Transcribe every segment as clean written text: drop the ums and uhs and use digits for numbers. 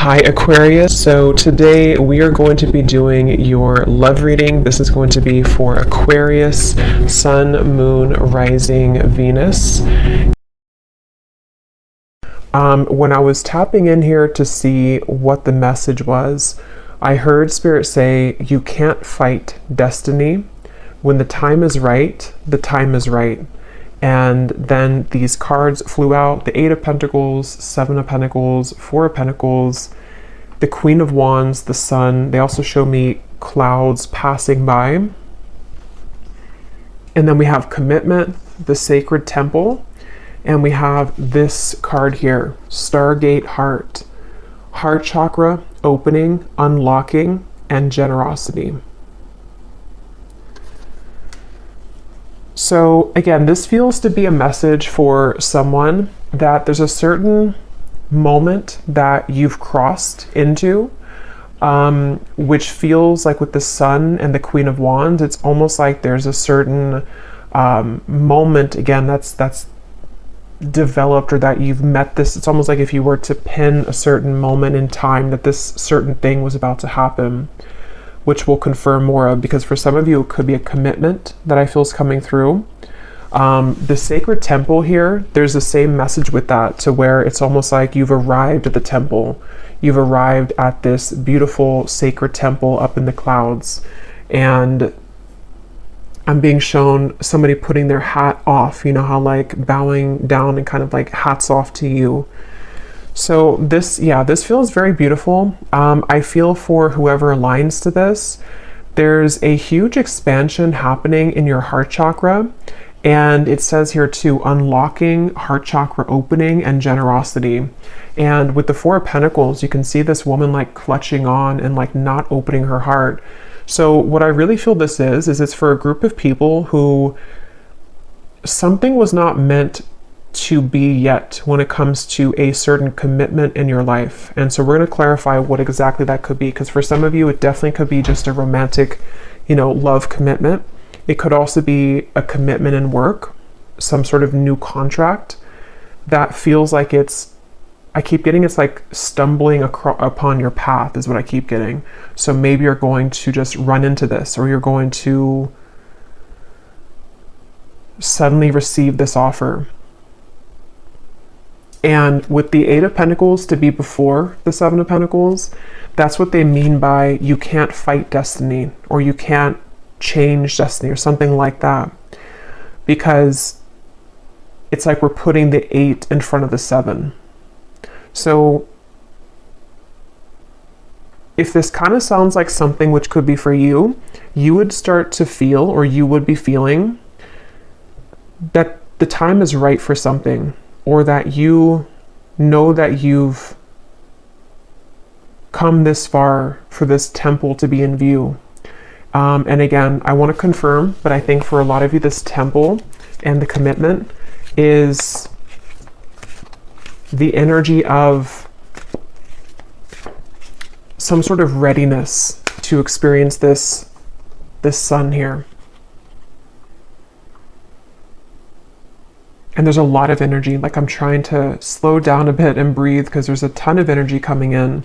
Hi Aquarius, so today we are going to be doing your love reading. This is going to be for Aquarius, Sun, Moon, Rising, Venus. When I was tapping in here to see what the message was, I heard Spirit say, you can't fight destiny. When the time is right, the time is right. And then these cards flew out, the 8 of Pentacles, 7 of Pentacles, 4 of Pentacles, the Queen of Wands, the Sun. They also show me clouds passing by. And then we have Commitment, the Sacred Temple, and we have this card here, Stargate Heart. Heart chakra, opening, unlocking, and generosity. So again, this feels to be a message for someone that there's a certain moment that you've crossed into, which feels like with the Sun and the Queen of Wands, it's almost like there's a certain moment, again, that's developed, or that you've met this. It's almost like if you were to pin a certain moment in time that this certain thing was about to happen, which we'll confirm more of, because for some of you it could be a commitment that I feel is coming through. The Sacred Temple here, there's the same message with that, to where it's almost like you've arrived at the temple. You've arrived at this beautiful sacred temple up in the clouds, and I'm being shown somebody putting their hat off, you know how like bowing down and kind of like hats off to you. So this feels very beautiful. I feel for whoever aligns to this, there's a huge expansion happening in your heart chakra. And it says here too, unlocking, heart chakra opening, and generosity. And with the 4 of Pentacles, you can see this woman like clutching on and like not opening her heart. So what I really feel this is it's for a group of people who something was not meant to be yet when it comes to a certain commitment in your life. And so we're going to clarify what exactly that could be, because for some of you it definitely could be just a romantic, love commitment. It could also be a commitment in work, some sort of new contract that feels like I keep getting it's like stumbling upon your path is what I keep getting. So maybe you're going to just run into this, or you're going to suddenly receive this offer. And with the 8 of Pentacles to be before the 7 of Pentacles, that's what they mean by you can't fight destiny, or you can't change destiny, or something like that. Because it's like we're putting the 8 in front of the 7. So if this kind of sounds like something which could be for you, you would start to feel, or you would be feeling, that the time is right for something, or that you know that you've come this far for this temple to be in view. And again, I want to confirm, but I think for a lot of you, this temple and the commitment is the energy of some sort of readiness to experience this sun here. And there's a lot of energy. Like, I'm trying to slow down a bit and breathe because there's a ton of energy coming in.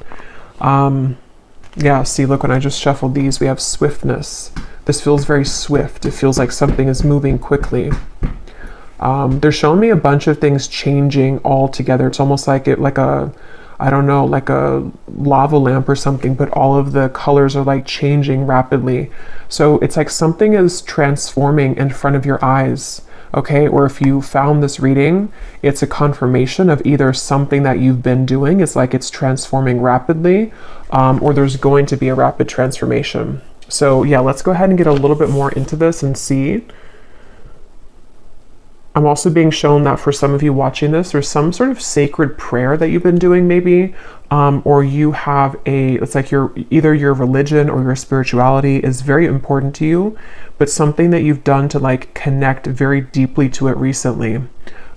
Yeah, see, look, when I just shuffled these, we have swiftness. This feels very swift. It feels like something is moving quickly. They're showing me a bunch of things changing all together. It's almost like like a lava lamp or something, but all of the colors are like changing rapidly. So it's like something is transforming in front of your eyes. Okay, or if you found this reading, it's a confirmation of either something that you've been doing, it's like it's transforming rapidly, or there's going to be a rapid transformation. So yeah, let's go ahead and get a little bit more into this and see. I'm also being shown that for some of you watching this, there's some sort of sacred prayer that you've been doing maybe, or you have it's like either your religion or your spirituality is very important to you, but something that you've done to like connect very deeply to it recently.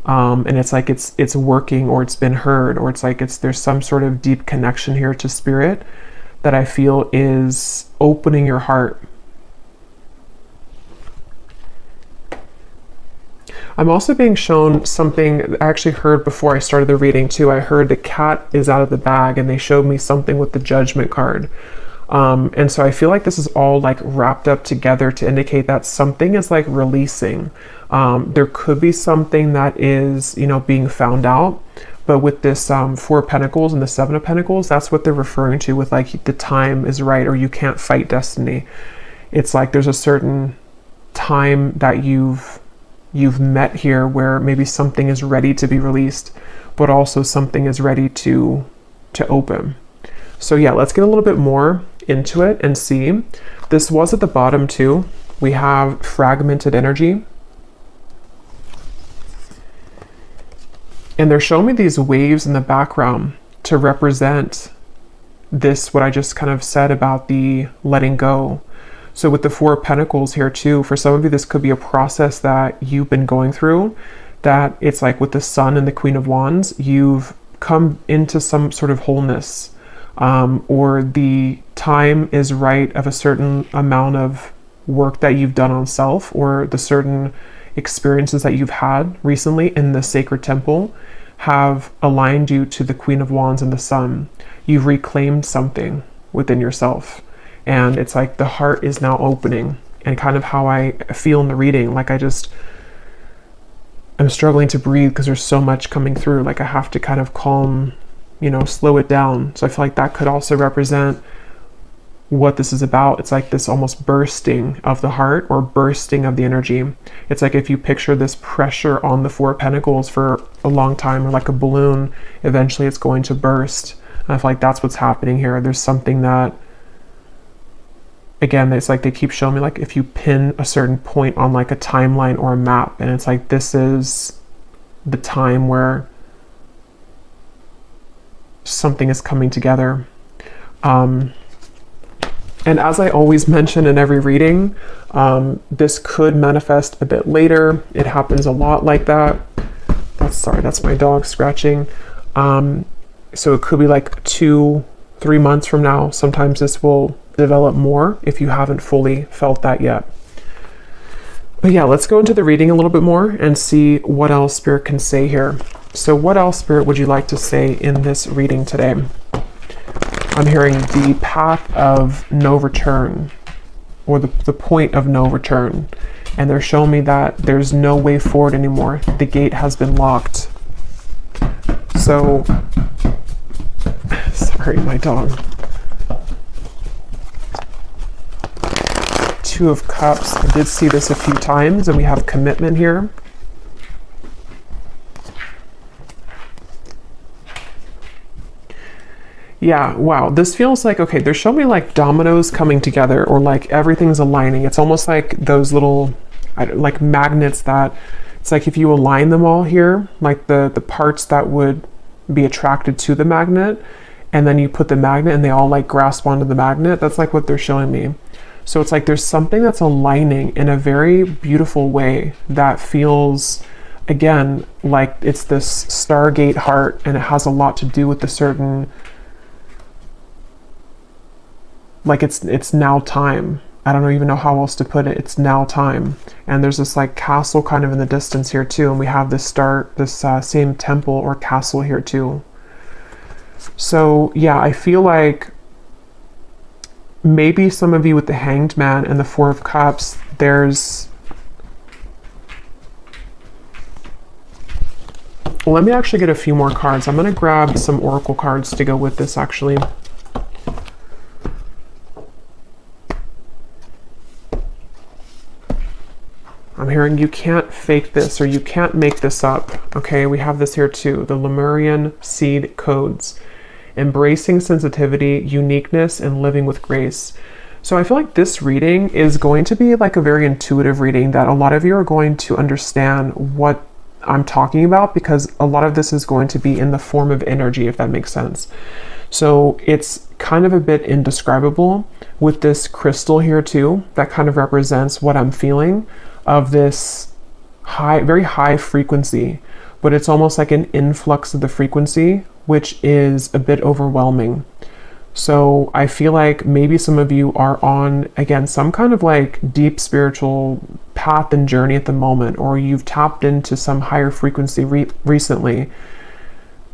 And it's like it's working, or it's been heard, or it's like there's some sort of deep connection here to spirit that I feel is opening your heart. I'm also being shown something I actually heard before I started the reading too. I heard the cat is out of the bag, and they showed me something with the Judgment card. And so I feel like this is all like wrapped up together to indicate that something is like releasing. There could be something that is, you know, being found out. But with this Four of Pentacles and the Seven of Pentacles, that's what they're referring to with like the time is right, or you can't fight destiny. It's like there's a certain time that you've met here where maybe something is ready to be released, but also something is ready to open. So yeah, let's get a little bit more into it and see. This was at the bottom too. We have fragmented energy. And they're showing me these waves in the background to represent this, what I just kind of said about the letting go. So with the Four of Pentacles here too, for some of you, this could be a process that you've been going through, that it's like with the Sun and the Queen of Wands, you've come into some sort of wholeness, or the time is right of a certain amount of work that you've done on self, or the certain experiences that you've had recently in the sacred temple have aligned you to the Queen of Wands and the Sun. You've reclaimed something within yourself. And it's like the heart is now opening, and kind of how I feel in the reading. Like I'm struggling to breathe because there's so much coming through. Like I have to kind of calm, you know, slow it down. So I feel like that could also represent what this is about. It's like this almost bursting of the heart, or bursting of the energy. It's like if you picture this pressure on the Four of Pentacles for a long time, or like a balloon, eventually it's going to burst. And I feel like that's what's happening here. There's something that, again, it's like they keep showing me, like if you pin a certain point on like a timeline or a map, and it's like this is the time where something is coming together. And as I always mention in every reading, this could manifest a bit later. It happens a lot like that. That's my dog scratching. So it could be like 2-3 months from now. Sometimes this will develop more if you haven't fully felt that yet. But yeah, let's go into the reading a little bit more and see what else Spirit can say here. So what else, Spirit, would you like to say in this reading today? I'm hearing the path of no return, or the point of no return. And they're showing me that there's no way forward anymore. The gate has been locked. So, sorry, my dog. Two of Cups. I did see this a few times, and we have commitment here. Yeah, wow, this feels like, okay, they're showing me like dominoes coming together, or like everything's aligning. It's almost like those little, like magnets that, it's like if you align them all here, like the parts that would be attracted to the magnet, and then you put the magnet and they all like grasp onto the magnet. That's like what they're showing me. So it's like there's something that's aligning in a very beautiful way that feels, again, like it's this Stargate heart, and it has a lot to do with the certain, like it's now time. I don't even know how else to put it. It's now time. And there's this like castle kind of in the distance here too. And we have this same temple or castle here too. So yeah, I feel like maybe some of you with the Hanged Man and the Four of Cups, there's, well, let me actually get a few more cards. I'm going to grab some oracle cards to go with this actually. I'm hearing you can't fake this, or you can't make this up. Okay, we have this here too. The Lemurian seed codes. Embracing sensitivity, uniqueness, and living with grace. So I feel like this reading is going to be like a very intuitive reading, that a lot of you are going to understand what I'm talking about, because a lot of this is going to be in the form of energy, if that makes sense. So it's kind of a bit indescribable with this crystal here too, that kind of represents what I'm feeling of this very high frequency, but it's almost like an influx of the frequency, which is a bit overwhelming. So I feel like maybe some of you are on, again, some kind of like deep spiritual path and journey at the moment, or you've tapped into some higher frequency recently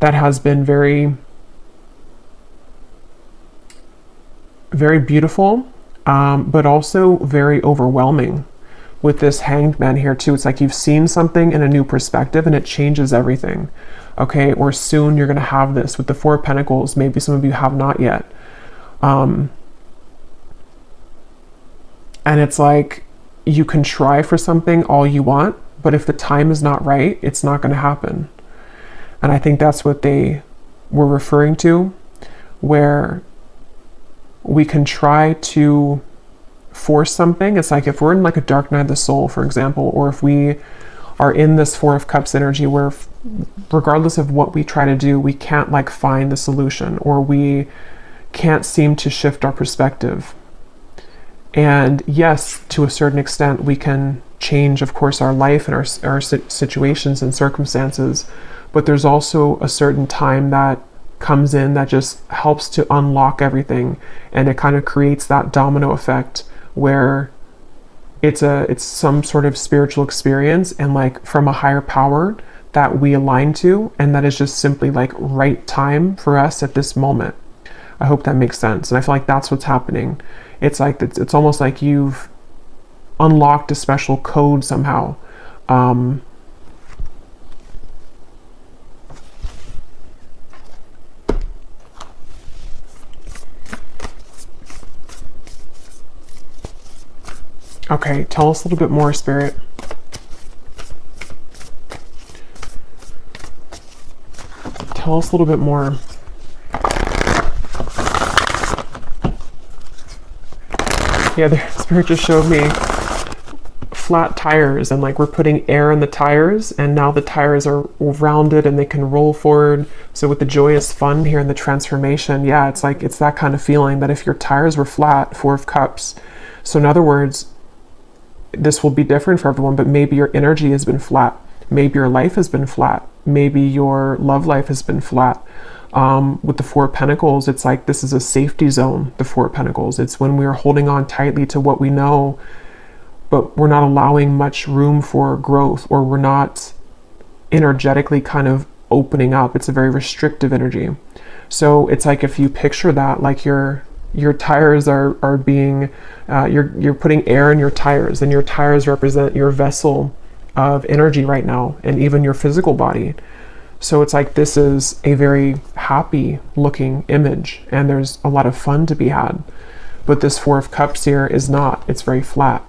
that has been very, very beautiful, but also very overwhelming. With this Hanged Man here too, it's like you've seen something in a new perspective and it changes everything. Okay, or soon you're going to have this with the Four of Pentacles. Maybe some of you have not yet. And it's like you can try for something all you want, but if the time is not right, it's not going to happen. And I think that's what they were referring to, where we can try to force something. It's like if we're in like a dark night of the soul, for example, or if we are in this Four of Cups energy where regardless of what we try to do, we can't like find the solution, or we can't seem to shift our perspective. And yes, to a certain extent, we can change, of course, our life and our situations and circumstances, but there's also a certain time that comes in that just helps to unlock everything, and it kind of creates that domino effect where it's some sort of spiritual experience and like from a higher power that we align to, and that is just simply like right time for us at this moment. I hope that makes sense. And I feel like that's what's happening. It's like it's almost like you've unlocked a special code somehow. Okay, tell us a little bit more, Spirit. Tell us a little bit more. Yeah, the Spirit just showed me flat tires, and like we're putting air in the tires, and now the tires are rounded and they can roll forward. So with the joyous fun here and the transformation, yeah, it's like it's that kind of feeling that if your tires were flat, Four of Cups. So in other words, this will be different for everyone, but maybe your energy has been flat. Maybe your life has been flat. Maybe your love life has been flat. With the Four of Pentacles, it's like this is a safety zone, the Four of Pentacles. It's when we are holding on tightly to what we know, but we're not allowing much room for growth, or we're not energetically kind of opening up. It's a very restrictive energy. So it's like if you picture that, like your tires are being, you're putting air in your tires, and your tires represent your vessel of energy right now, and even your physical body. So it's like this is a very happy looking image, and there's a lot of fun to be had. But this Four of Cups here is not. It's very flat.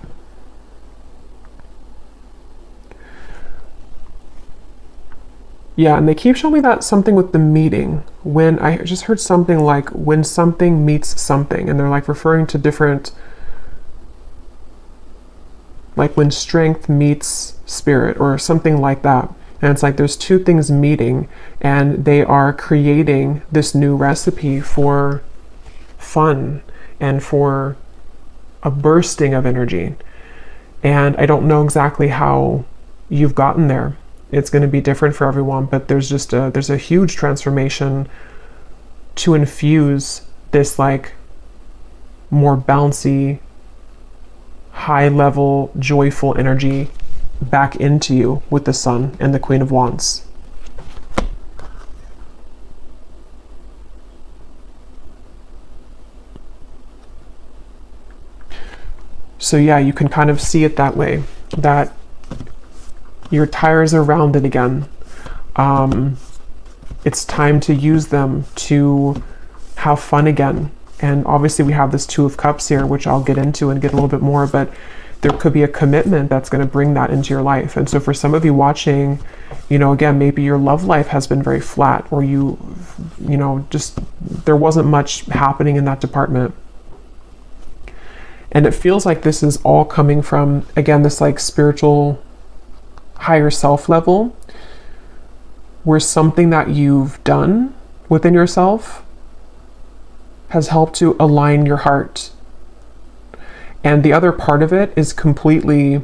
Yeah, and they keep showing me that something with the meeting. When I just heard something like when something meets something, and they're like referring to different, like when strength meets spirit or something like that. And it's like there's two things meeting, and they are creating this new recipe for fun and for a bursting of energy. And I don't know exactly how you've gotten there. It's going to be different for everyone, but there's just there's a huge transformation to infuse this like more bouncy, high level, joyful energy back into you with the Sun and the Queen of Wands. So yeah, you can kind of see it that way, that your tires are rounded again. It's time to use them to have fun again. And obviously we have this Two of Cups here, which I'll get into and get a little bit more, but there could be a commitment that's going to bring that into your life. And so for some of you watching, you know, again, maybe your love life has been very flat, or you know, just there wasn't much happening in that department. And it feels like this is all coming from, again, this like spiritual higher self level, where something that you've done within yourself has helped to align your heart. And the other part of it is completely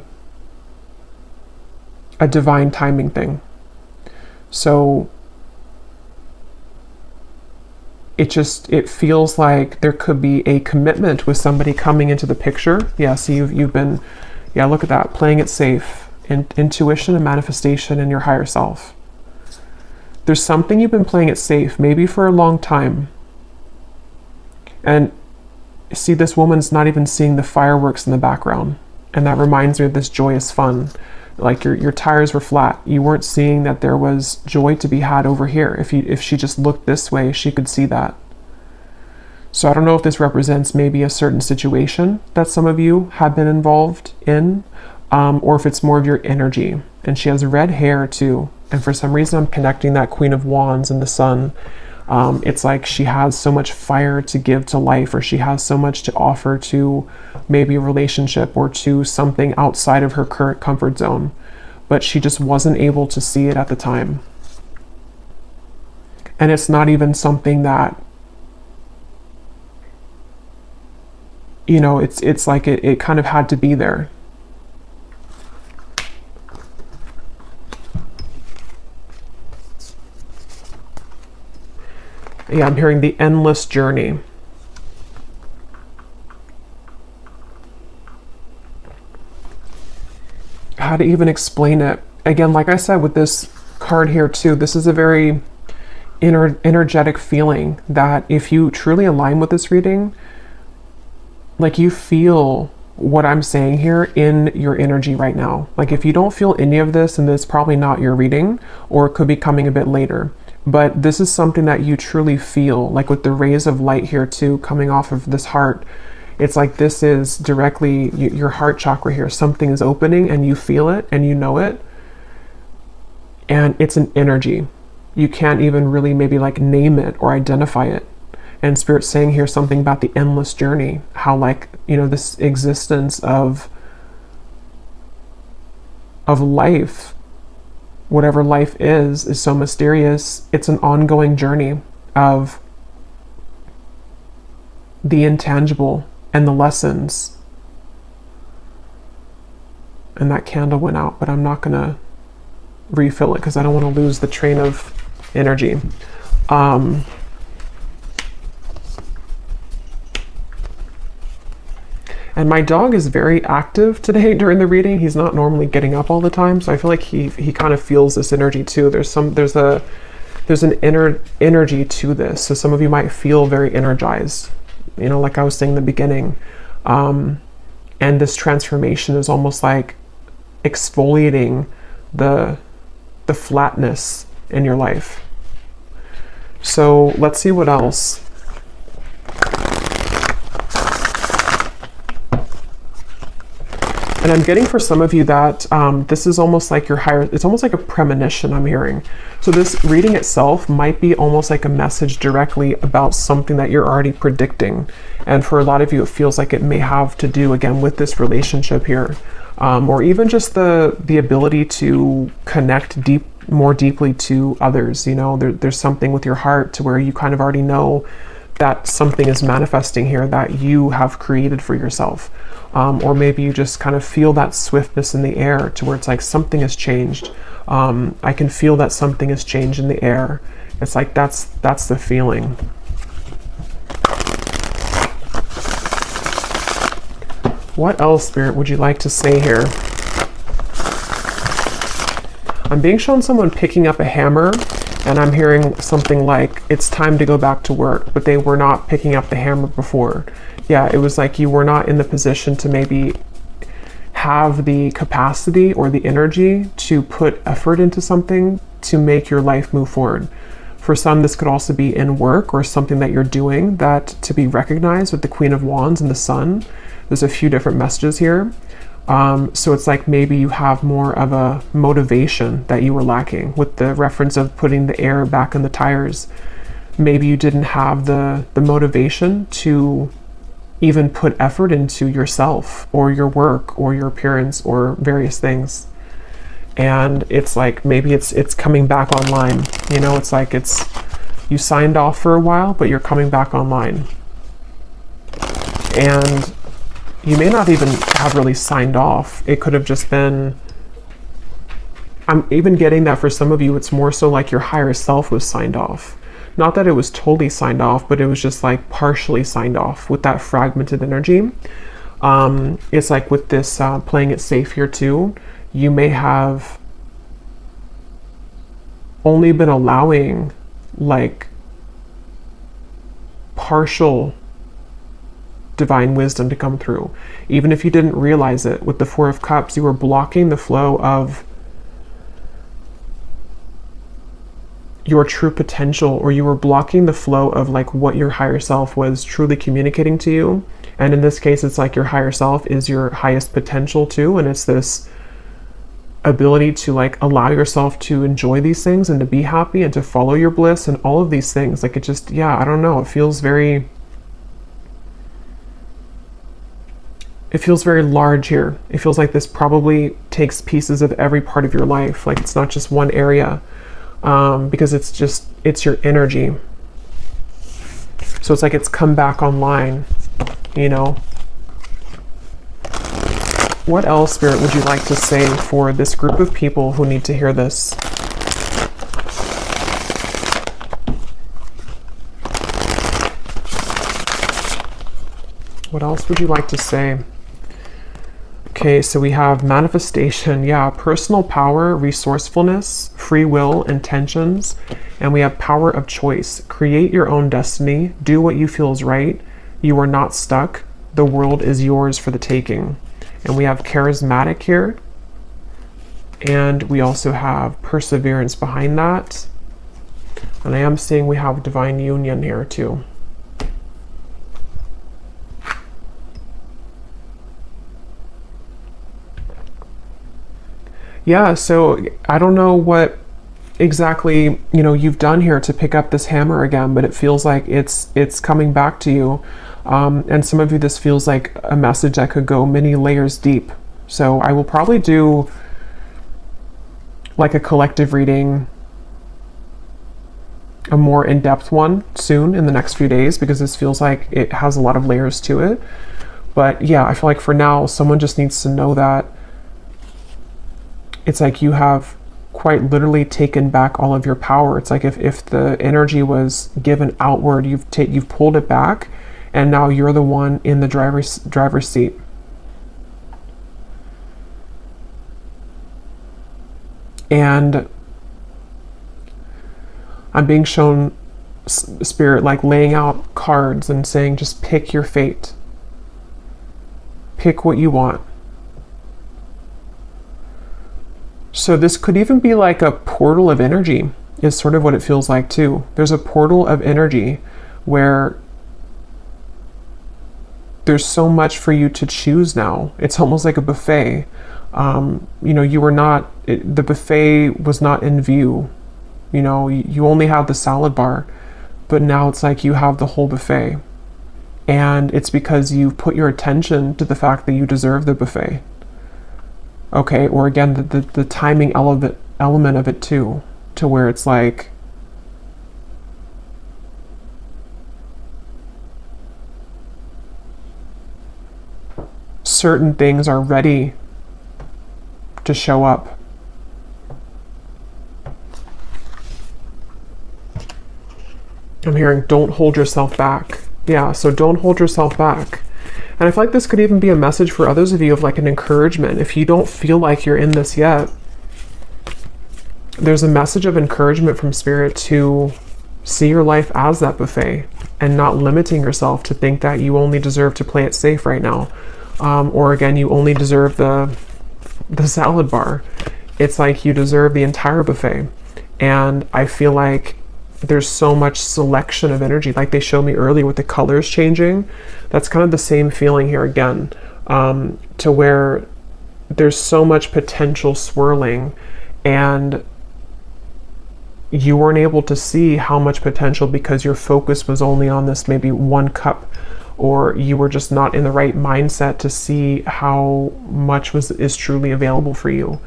a divine timing thing. So it feels like there could be a commitment with somebody coming into the picture. Yeah, so you've been, yeah, look at that, playing it safe, intuition and manifestation in your higher self. There's something you've been playing it safe, maybe for a long time. And see, this woman's not even seeing the fireworks in the background. And that reminds me of this joyous fun. Like your tires were flat. You weren't seeing that there was joy to be had over here. If she just looked this way, she could see that. So I don't know if this represents maybe a certain situation that some of you have been involved in, or if it's more of your energy. And she has red hair too. And for some reason, I'm connecting that Queen of Wands and the Sun. It's like she has so much fire to give to life, or she has so much to offer to maybe a relationship or to something outside of her current comfort zone, but she just wasn't able to see it at the time. And it's not even something that, you know, it's like it kind of had to be there. Yeah, I'm hearing the endless journey. How to even explain it? Again, like I said with this card here too, this is a very energetic feeling that if you truly align with this reading, like you feel what I'm saying here in your energy right now. Like if you don't feel any of this, then it's probably not your reading, or it could be coming a bit later. But this is something that you truly feel, like with the rays of light here too, coming off of this heart. It's like this is directly your heart chakra here. Something is opening and you feel it and you know it. And it's an energy. You can't even really maybe like name it or identify it. And Spirit's saying here something about the endless journey. How like, you know, this existence of life, whatever life is so mysterious. It's an ongoing journey of the intangible and the lessons. And that candle went out, but I'm not gonna refill it because I don't want to lose the train of energy. And my dog is very active today during the reading. He's not normally getting up all the time, so I feel like he kind of feels this energy too. There's an inner energy to this. So some of you might feel very energized, you know, like I was saying in the beginning. And this transformation is almost like exfoliating the flatness in your life. So let's see what else. And I'm getting for some of you that this is almost like your higher, it's almost like a premonition I'm hearing. So this reading itself might be almost like a message directly about something that you're already predicting. And for a lot of you, it feels like it may have to do, again, with this relationship here. Or even just the ability to connect more deeply to others. You know, there's something with your heart to where you kind of already know that something is manifesting here that you have created for yourself. Or maybe you just kind of feel that swiftness in the air to where it's like something has changed. I can feel that something has changed in the air. It's like that's the feeling. What else, Spirit, would you like to say here? I'm being shown someone picking up a hammer, and I'm hearing something like, it's time to go back to work, but they were not picking up the hammer before. Yeah, it was like you were not in the position to maybe have the capacity or the energy to put effort into something to make your life move forward. For some, this could also be in work or something that you're doing that to be recognized with the Queen of Wands and the Sun. There's a few different messages here. So it's like maybe you have more of a motivation that you were lacking with the reference of putting the air back in the tires. Maybe you didn't have the motivation to even put effort into yourself or your work or your appearance or various things. And it's like maybe it's coming back online. You know, it's like you signed off for a while, but you're coming back online. And you may not even have really signed off. It could have just been, I'm even getting that for some of you, it's more so like your higher self was signed off. Not that it was totally signed off, but it was just like partially signed off with that fragmented energy. It's like with this playing it safe here too, you may have only been allowing like partial divine wisdom to come through. Even if you didn't realize it, with the Four of Cups, you were blocking the flow of your true potential, or you were blocking the flow of like what your higher self was truly communicating to you. And in this case, it's like your higher self is your highest potential too, and it's this ability to like allow yourself to enjoy these things and to be happy and to follow your bliss and all of these things. Like it just, yeah, I don't know, it feels very large here. It feels like this probably takes pieces of every part of your life. Like it's not just one area, because it's your energy. So it's like it's come back online, you know. What else, Spirit, would you like to say for this group of people who need to hear this? What else would you like to say? Okay, so we have manifestation, yeah, personal power, resourcefulness, free will, intentions, and we have power of choice. Create your own destiny, do what you feel is right. You are not stuck. The world is yours for the taking. And we have charismatic here, and we also have perseverance behind that. And I am seeing we have divine union here too. Yeah, so I don't know what exactly, you know, you've done here to pick up this hammer again, but it feels like it's coming back to you. And some of you, this feels like a message that could go many layers deep. So I will probably do like a collective reading, a more in-depth one soon in the next few days, because this feels like it has a lot of layers to it. But yeah, I feel like for now, someone just needs to know that it's like you have quite literally taken back all of your power. It's like if the energy was given outward, you've pulled it back, and now you're the one in the driver's seat. And I'm being shown Spirit like laying out cards and saying, just pick your fate. Pick what you want. So this could even be like a portal of energy, is sort of what it feels like too. There's a portal of energy where there's so much for you to choose now. It's almost like a buffet. You know, you were not, the buffet was not in view. You know, you only have the salad bar, but now it's like you have the whole buffet. And it's because you've put your attention to the fact that you deserve the buffet. Okay, or again, the timing element of it too, to where it's like, certain things are ready to show up. I'm hearing, don't hold yourself back. Yeah, so don't hold yourself back. And I feel like this could even be a message for others of you of like an encouragement. If you don't feel like you're in this yet, there's a message of encouragement from Spirit to see your life as that buffet and not limiting yourself to think that you only deserve to play it safe right now. Or again, you only deserve the salad bar. It's like you deserve the entire buffet. And I feel like there's so much selection of energy, like they showed me earlier with the colors changing. That's kind of the same feeling here again, to where there's so much potential swirling, and you weren't able to see how much potential because your focus was only on this maybe one cup, or you were just not in the right mindset to see how much is truly available for you.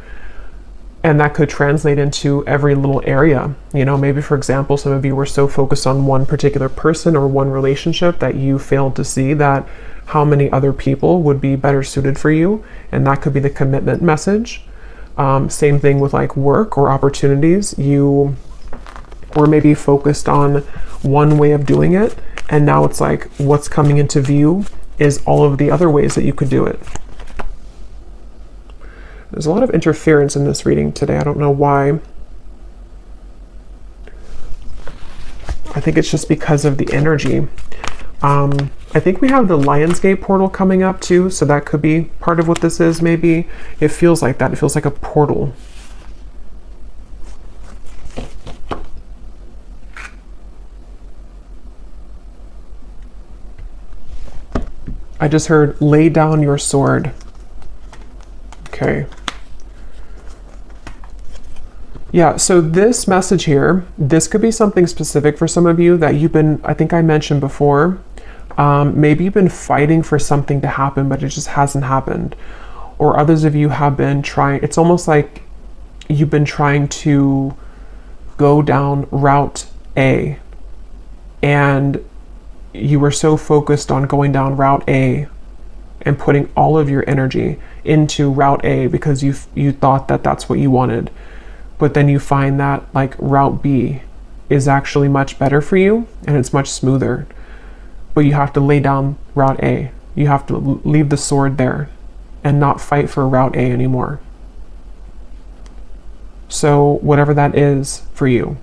And that could translate into every little area. You know, maybe for example, some of you were so focused on one particular person or one relationship that you failed to see that how many other people would be better suited for you. And that could be the commitment message. Same thing with like work or opportunities. You or maybe focused on one way of doing it, and now it's like what's coming into view is all of the other ways that you could do it. There's a lot of interference in this reading today. I don't know why. I think it's just because of the energy. I think we have the Lionsgate portal coming up too, so that could be part of what this is, maybe. It feels like that. It feels like a portal. I just heard, lay down your sword. Okay. Yeah, so this message here, this could be something specific for some of you that you've been, I think I mentioned before, maybe you've been fighting for something to happen, but it just hasn't happened. Or others of you have been trying, it's almost like you've been trying to go down route A, and you were so focused on going down route A and putting all of your energy into route A because you thought that that's what you wanted. But then you find that like route B is actually much better for you and it's much smoother. But you have to lay down route A. You have to leave the sword there and not fight for route A anymore. So whatever that is for you,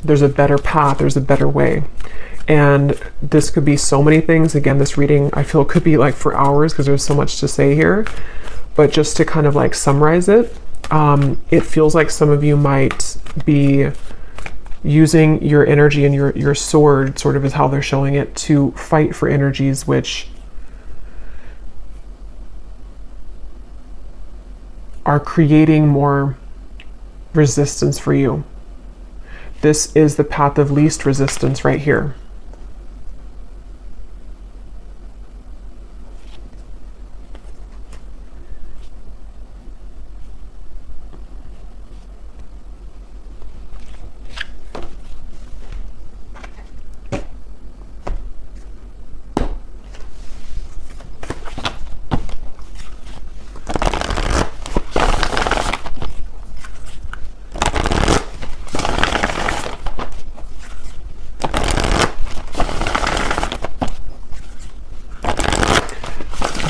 there's a better path, there's a better way. And this could be so many things. Again, this reading, I feel could be like for hours because there's so much to say here. But just to kind of like summarize it, it feels like some of you might be using your energy and your sword, sort of is how they're showing it, to fight for energies which are creating more resistance for you. This is the path of least resistance right here.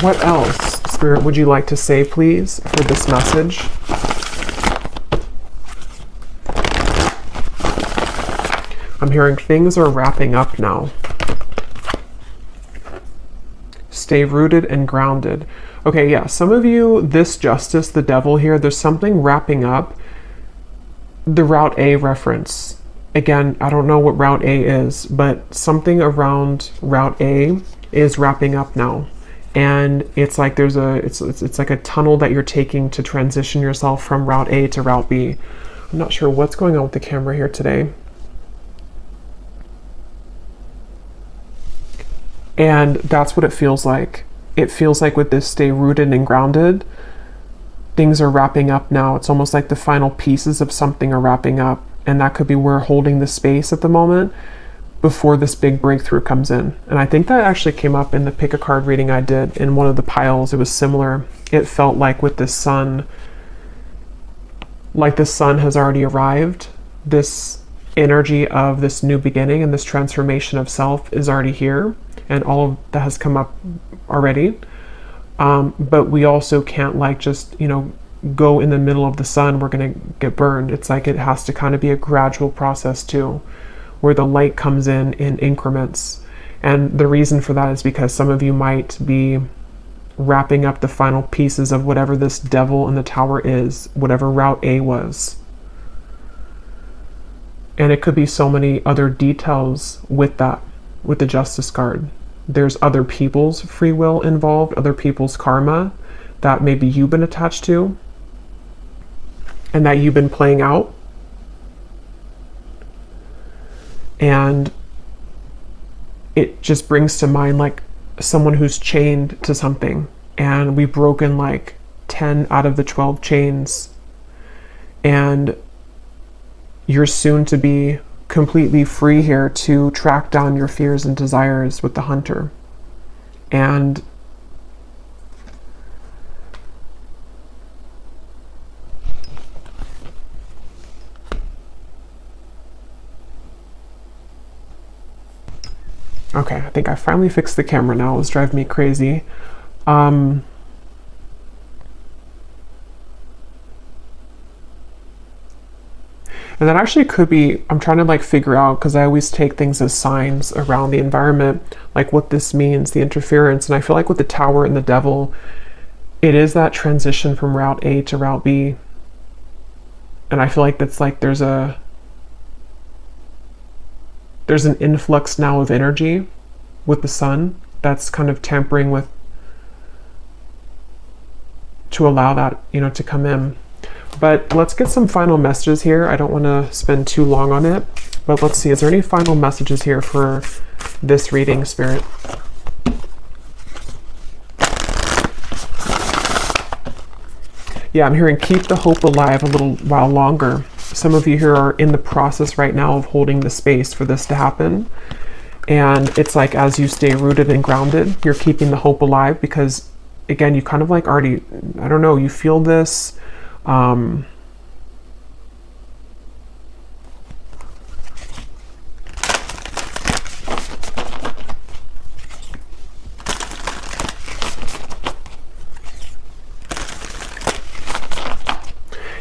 What else, Spirit, would you like to say, please, for this message? I'm hearing things are wrapping up now. Stay rooted and grounded. Okay, yeah, some of you, this Justice, the Devil here, there's something wrapping up. The Route A reference. Again, I don't know what Route A is, but something around Route A is wrapping up now. And it's like there's it's like a tunnel that you're taking to transition yourself from Route A to Route B. I'm not sure what's going on with the camera here today. And that's what it feels like. It feels like with this stay rooted and grounded, things are wrapping up now. It's almost like the final pieces of something are wrapping up. And that could be we're holding the space at the moment before this big breakthrough comes in. And I think that actually came up in the pick a card reading I did in one of the piles. It was similar. It felt like with the sun, like the sun has already arrived. This energy of this new beginning and this transformation of self is already here. And all of that has come up already. But we also can't like just, go in the middle of the sun. We're going to get burned. It's like it has to kind of be a gradual process too, where the light comes in increments. And the reason for that is because some of you might be wrapping up the final pieces of whatever this devil in the tower is, whatever Route A was. And it could be so many other details with that, with the Justice card. There's other people's free will involved, other people's karma that maybe you've been attached to and that you've been playing out. And it just brings to mind like someone who's chained to something, and we've broken like 10 out of the 12 chains, and you're soon to be completely free here to track down your fears and desires with the hunter. And Okay, I think I finally fixed the camera now. It was driving me crazy. And that actually could be, I'm trying to like figure out, because I always take things as signs around the environment, like what this means, the interference. And I feel like with the Tower and the Devil, it is that transition from Route A to Route B. And I feel like that's like there's an influx now of energy with the Sun that's kind of tampering with, to allow that, you know, to come in. But let's get some final messages here. I don't want to spend too long on it, but let's see, is there any final messages here for this reading, Spirit? Yeah, I'm hearing keep the hope alive a little while longer. Some of you here are in the process right now of holding the space for this to happen. And it's like as you stay rooted and grounded, you're keeping the hope alive because, again, you kind of like already, I don't know, you feel this.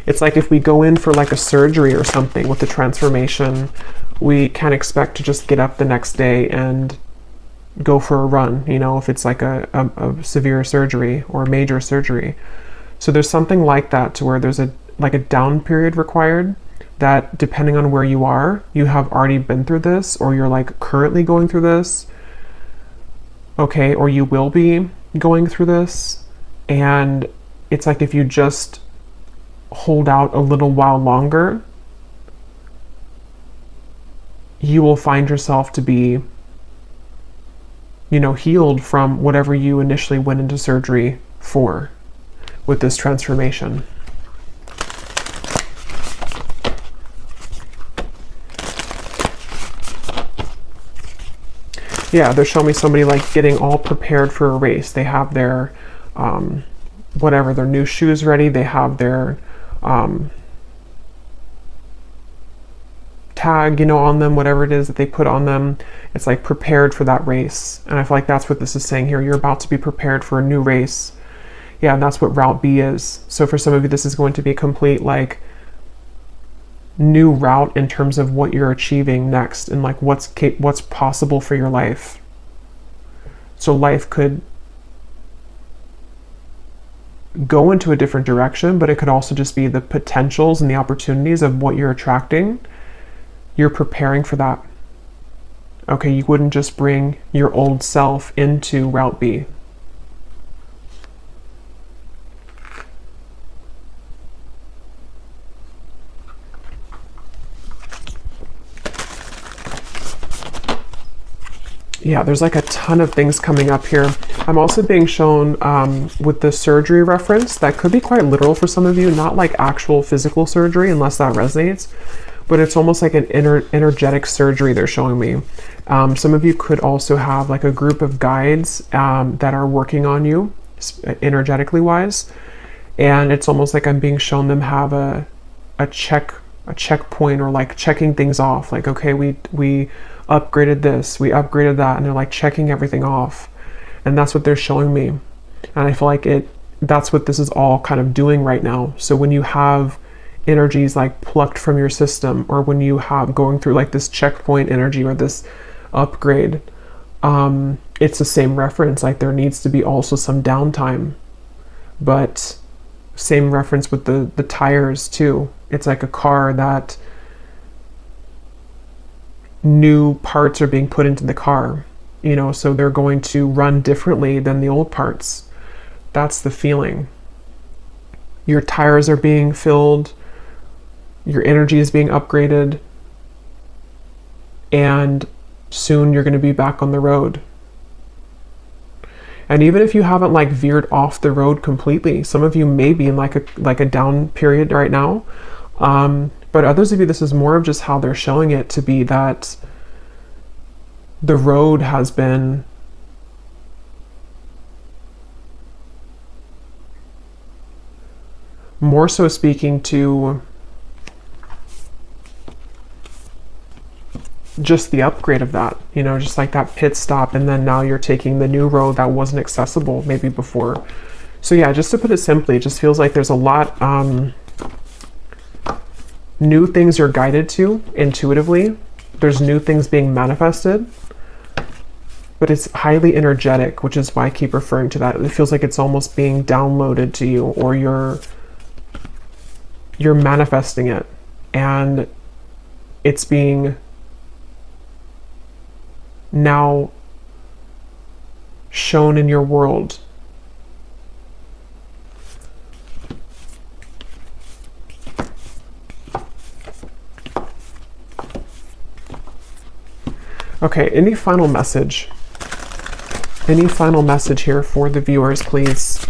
It's like if we go in for like a surgery or something with the transformation, we can't expect to just get up the next day and go for a run, you know, if it's like a severe surgery or a major surgery. So there's something like that to where there's a down period required that, depending on where you are, you have already been through this, or you're like currently going through this, okay, or you will be going through this. And it's like if you just hold out a little while longer, you will find yourself to be, you know, healed from whatever you initially went into surgery for with this transformation. Yeah, they're showing me somebody like getting all prepared for a race. They have their whatever, their new shoes ready. They have their tag, you know, on them, whatever it is that they put on them. It's like prepared for that race. And I feel like that's what this is saying here. You're about to be prepared for a new race. Yeah, and that's what Route B is. So for some of you, this is going to be a complete like new route in terms of what you're achieving next and like what's possible for your life. So life could go into a different direction, but it could also just be the potentials and the opportunities of what you're attracting. You're preparing for that. Okay, you wouldn't just bring your old self into Route B. Yeah, there's like a ton of things coming up here. I'm also being shown with the surgery reference, that could be quite literal for some of you, not like actual physical surgery unless that resonates, but it's almost like an energetic surgery they're showing me. Some of you could also have like a group of guides that are working on you energetically wise, and it's almost like I'm being shown them have a checkpoint, or like checking things off, like, okay, we upgraded this, we upgraded that, and they're like checking everything off. And that's what they're showing me. And I feel like that's what this is all kind of doing right now. So when you have energies like plucked from your system, or when you have going through like this checkpoint energy or this upgrade, it's the same reference. Like there needs to be also some downtime, but same reference with the tires too. It's like a car that new parts are being put into the car, you know, so they're going to run differently than the old parts. That's the feeling. Your tires are being filled, your energy is being upgraded, and soon you're going to be back on the road. And even if you haven't like veered off the road completely, some of you may be in like a down period right now. But others of you, this is more of just how they're showing it to be, that the road has been more so speaking to just the upgrade of that, you know, just like that pit stop, and then now you're taking the new road that wasn't accessible maybe before. So yeah, just to put it simply, it just feels like there's a lot new things you're guided to intuitively. There's new things being manifested, but it's highly energetic, which is why I keep referring to that. It feels like it's almost being downloaded to you, or you're manifesting it, and it's being now shown in your world. Okay, any final message? Any final message here for the viewers, please?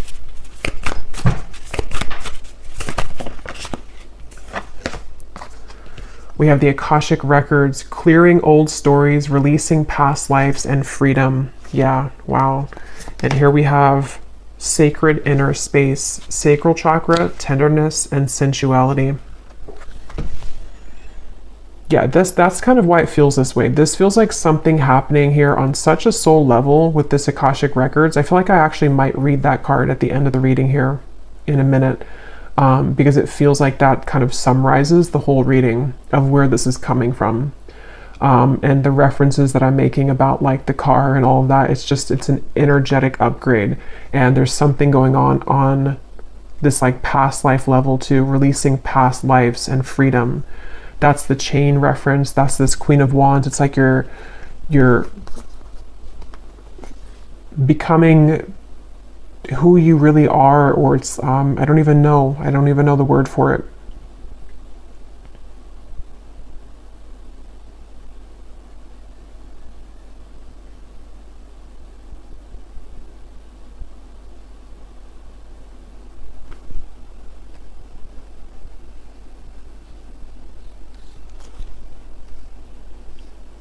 We have the Akashic Records, clearing old stories, releasing past lives, and freedom. Yeah, wow. And here we have sacred inner space, sacral chakra, tenderness, and sensuality. Yeah, that's kind of why it feels this way. This feels like something happening here on such a soul level with this Akashic Records. I feel like I actually might read that card at the end of the reading here in a minute. Because it feels like that kind of summarizes the whole reading of where this is coming from. And the references that I'm making about like the car and all of that, it's an energetic upgrade. And there's something going on this like past life level too, releasing past lives and freedom. That's the chain reference. That's this Queen of Wands. It's like you're becoming who you really are, or it's I don't even know the word for it.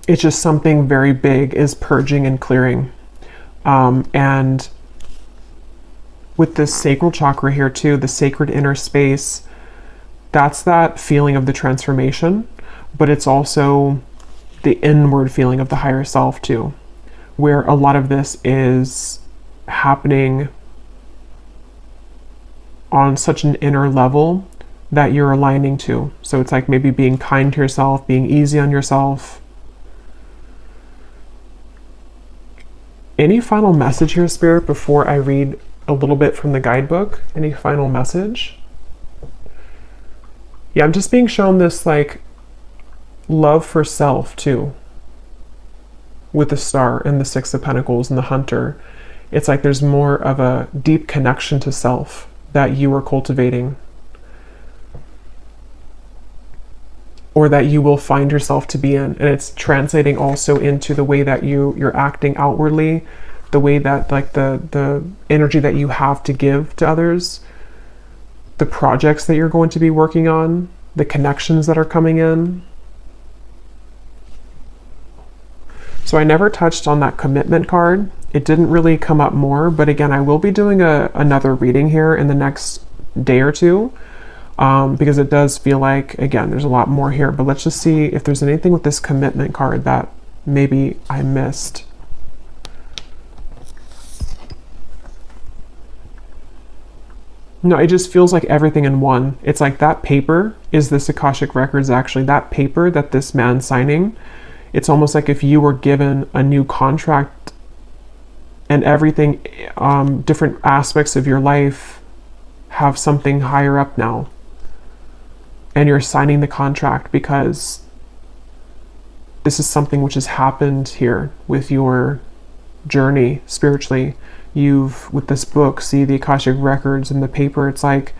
It's just something very big is purging and clearing, and with this sacral chakra here too, the sacred inner space, that's that feeling of the transformation, but it's also the inward feeling of the higher self too, where a lot of this is happening on such an inner level that you're aligning to. So it's like maybe being kind to yourself, being easy on yourself. Any final message here, Spirit, before I read a little bit from the guidebook? Any final message? Yeah, I'm just being shown this like love for self too, with the Star and the Six of Pentacles and the Hunter. It's like there's more of a deep connection to self that you are cultivating, or that you will find yourself to be in. And it's translating also into the way that you're acting outwardly, the way that like the energy that you have to give to others, the projects that you're going to be working on, the connections that are coming in. So I never touched on that commitment card. It didn't really come up more, but again, I will be doing another reading here in the next day or two, because it does feel like, again, there's a lot more here, but let's just see if there's anything with this commitment card that maybe I missed. No, it just feels like everything in one. It's like that paper is this Akashic Records, actually. That paper that this man's signing, it's almost like if you were given a new contract and everything, different aspects of your life have something higher up now. And you're signing the contract because this is something which has happened here with your journey spiritually. You've, with this book, see the Akashic Records and the paper, it's like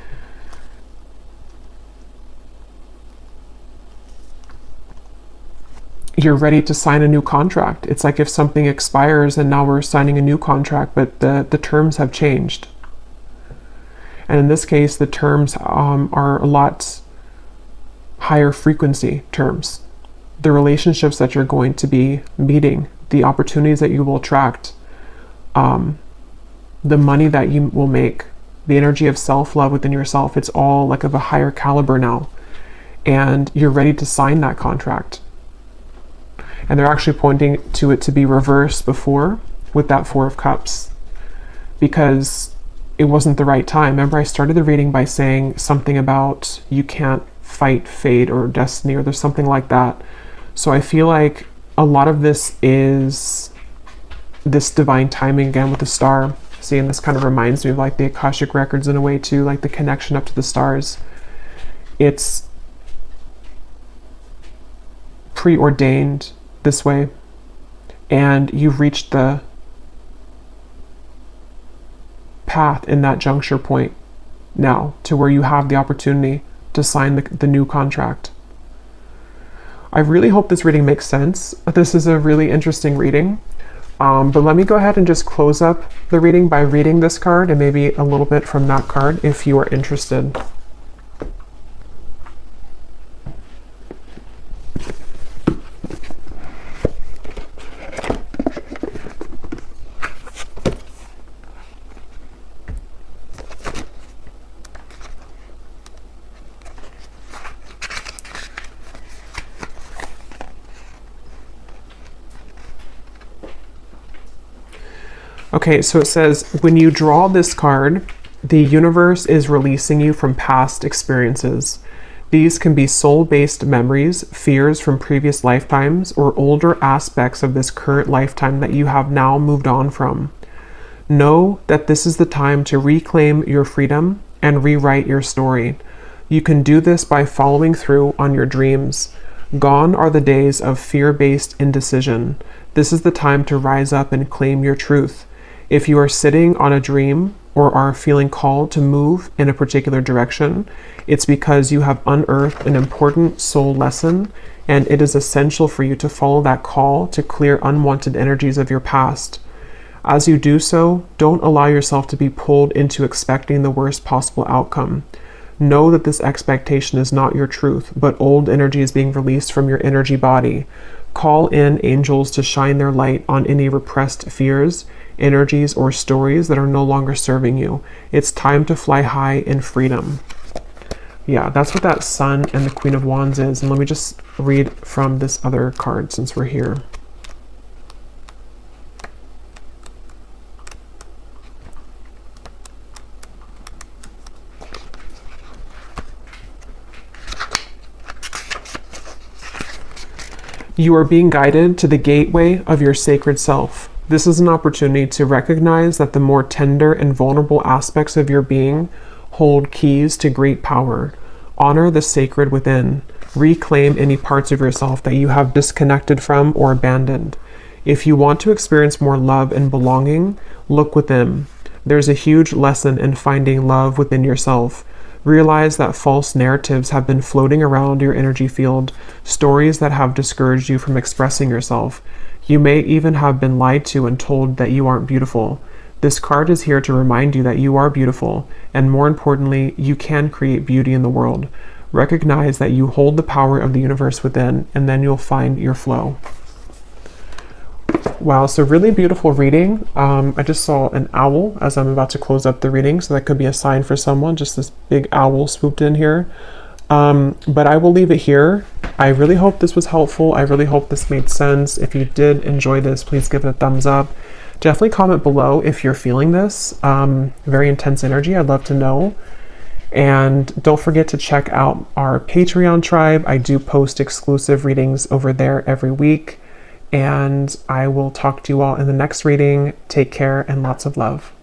you're ready to sign a new contract. It's like if something expires and now we're signing a new contract, but the terms have changed. And in this case, the terms are a lot higher frequency terms. The relationships that you're going to be meeting, the opportunities that you will attract, the money that you will make, the energy of self-love within yourself, it's all like of a higher caliber now. And you're ready to sign that contract. And they're actually pointing to it to be reversed before with that Four of Cups, because it wasn't the right time. Remember, I started the reading by saying something about you can't fight fate or destiny, or there's something like that. So I feel like a lot of this is this divine timing again with the star. See, and this kind of reminds me of like the Akashic records in a way too, like the connection up to the stars. It's preordained this way, and you've reached the path in that juncture point now to where you have the opportunity to sign the new contract. I really hope this reading makes sense. This is a really interesting reading. But let me go ahead and just close up the reading by reading this card and maybe a little bit from that card if you are interested. Okay, so it says, when you draw this card, the universe is releasing you from past experiences. These can be soul-based memories, fears from previous lifetimes, or older aspects of this current lifetime that you have now moved on from. Know that this is the time to reclaim your freedom and rewrite your story. You can do this by following through on your dreams. Gone are the days of fear-based indecision. This is the time to rise up and claim your truth. If you are sitting on a dream or are feeling called to move in a particular direction, it's because you have unearthed an important soul lesson, and it is essential for you to follow that call to clear unwanted energies of your past. As you do so, don't allow yourself to be pulled into expecting the worst possible outcome. Know that this expectation is not your truth, but old energy is being released from your energy body. Call in angels to shine their light on any repressed fears, energies, or stories that are no longer serving you. It's time to fly high in freedom. Yeah, that's what that Sun and the Queen of Wands is. And let me just read from this other card since we're here. You are being guided to the gateway of your sacred self. This is an opportunity to recognize that the more tender and vulnerable aspects of your being hold keys to great power. Honor the sacred within. Reclaim any parts of yourself that you have disconnected from or abandoned. If you want to experience more love and belonging, look within. There's a huge lesson in finding love within yourself. Realize that false narratives have been floating around your energy field, stories that have discouraged you from expressing yourself. You may even have been lied to and told that you aren't beautiful. This card is here to remind you that you are beautiful, and more importantly, you can create beauty in the world. Recognize that you hold the power of the universe within, and then you'll find your flow. Wow, so really beautiful reading. I just saw an owl as I'm about to close up the reading, so that could be a sign for someone, just this big owl swooped in here. But I will leave it here. I really hope this was helpful. I really hope this made sense. If you did enjoy this, please give it a thumbs up. Definitely comment below if you're feeling this. Very intense energy, I'd love to know. And don't forget to check out our Patreon tribe. I do post exclusive readings over there every week. And I will talk to you all in the next reading. Take care and lots of love.